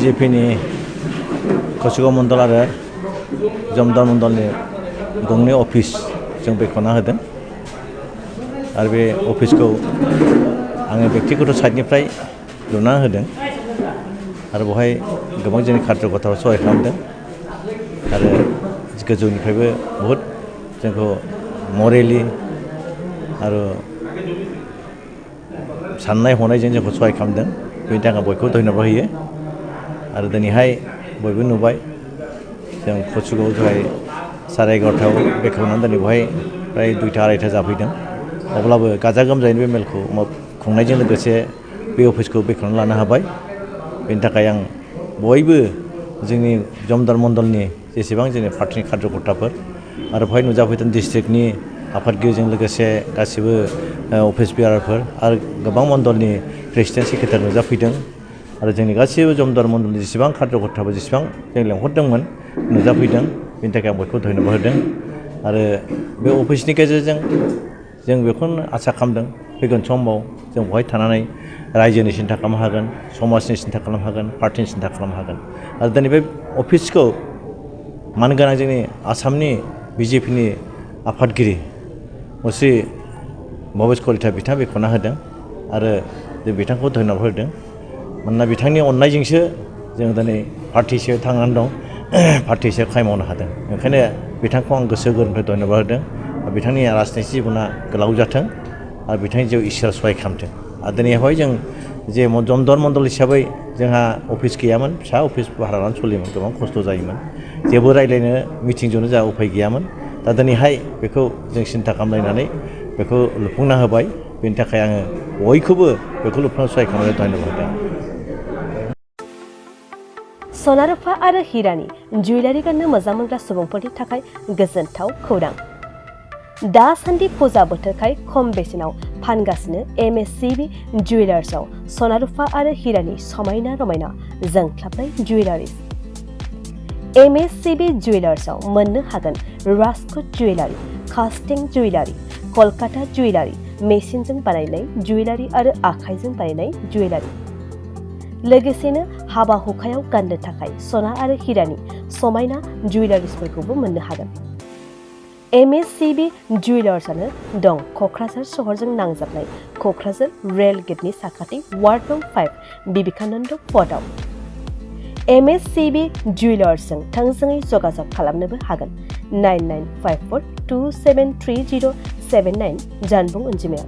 Bjpनि कचुगाव मंडल आरो जमद मंडलनि गंनै अफिस जों बेखेवना होदों आरो बे अफिसखौ आङो व्यक्तिगत साइडनिफ्राय लुना होदों आरो बेवहाय गोबां जोंनि खार्यकर्ताफोरा सहाय खालामदों आरो गोजौनिफ्रायबो बहुद जोंखौ मरेलि आरो साननाय हनायजों जोंखौ सहाय खालामदों बेनि थाखाय बयखौबो धन्यबाद होयो आरो दिनैहाय बयबो नुबाय जों कचुगाव दहाय 11:30 बेखेवनानै दिनै बेवहाय प्राय 2:00-2:30 जाफैदों अब्लाबो गाजा गोमजायै बे मेलखौ खुंनायजों लोगोसे बे अफिसखौ बेखेवना लानो हाबाय बेनि थाखाय आं बयबो जोंनि जमद मंडलनि जेसेबां जोंनि पार्टिनि खार्यकर्ताफोर आरो बेवहाय नुजाफैदों डिस्ट्रिक्टनि आफादगिरिजों लोगोसे गासिबो अफिस बियारफोर आरो गोबां मण्डलनि प्रेसिडेन्ट सेक्रेटारि नुजाफैदों आरो जोंनि गासिबो जमद मंडलनि जेसेबां खार्यकर्ताफोर जेसेबां जों लेंहरदोंमोन नुजाफैदों बेनि थाखाय आं बयखौबो धन्यबाद होदों आरो बे अफिसनि गेजेरजों जों बेखौनो आसा खालामदों फैगोन समाव जों बेवहाय थानानै रायजोनि सिन्था खालामनो हागोन समाजनि सिन्था खालामनो हागोन पार्टिनि सिन्था खालामनो हागोन आरो दिनै बे अफिसखौ मानगोनां जोंनि आसामनि Bjpनि आफादगिरि मुस्रि भबेस कलिता बिथाङा बेखेवना होदों आरो जों बिथांखौ धन्यबाद होदों मानोना बिथांनि अननायजोंसो जों दिनै पार्टिसो थांनानै दं पार्टिसो खामानि मावनो हादों ओंखायनो बिथांखौ आं गोसो गोरबोनिफ्राय धन्यबाद होदों बिथांनि राजनितिक जिबना गोलाव जाथों आरो बिथांनि जिउ इसोरा सहाय खालामथों आरो दिनैहाय जों जे जमद मंडल हिसाबै जोंहा अफिस गैयामोन फिसा अफिस भारा लानानै सोलियोमोन गोबां खस्थ' जायोमोन जेबो रायज्लायनो मिटिंजोंनो जोंहा उफाय गैयामोन दा दिनैहाय बेखौ जों सिन्था खालामलायनानै बेखौ लुफुंना होबाय बेनि थाखाय आङो बयखौबो बेखौ लुफुंनायाव सहाय खालामनानै धन्यबाद होदों सना रुफा आरो हिरानि जुवेलारि गाननो मोजां मोनग्रा सुबुंफोरनि थाखाय गोजोनथाव खौरां दासान्दि फुजा बोथोरखाय खम बेसेनाव फानगासिनो MSCB जुवेलार्सआव सना रुफा आरो हिरानि समायना रमायना जोंख्लाबनाय जुवेलारिस MSCB जुवेलार्सआव मोननो हागोन राजकोट जुवेलारि कास्टिं जुवेलारि कलकाता जुवेलारि मेसिनजों बानायनाय जुवेलारि आरो आखाइजों बानायनाय जुवेलारि लोगोसेनो हाबा हुखायाव गाननो थाखाय सना आरो हिरानि समायना जुवेलारिसफोरखौबो मोननो हागोन MSCB जुवेलार्सआनो दं क'क्राझार सहरजों नांजाबनाय क'क्राझार रेल गेटनि साखाथि वार्ड नं 5 बिबेकानन्द पथआव MSCB जुवेलार्सजों थोंजोङै जगाजग खालामनोबो हागोन 9954273079 जानबुं अनजिमायाव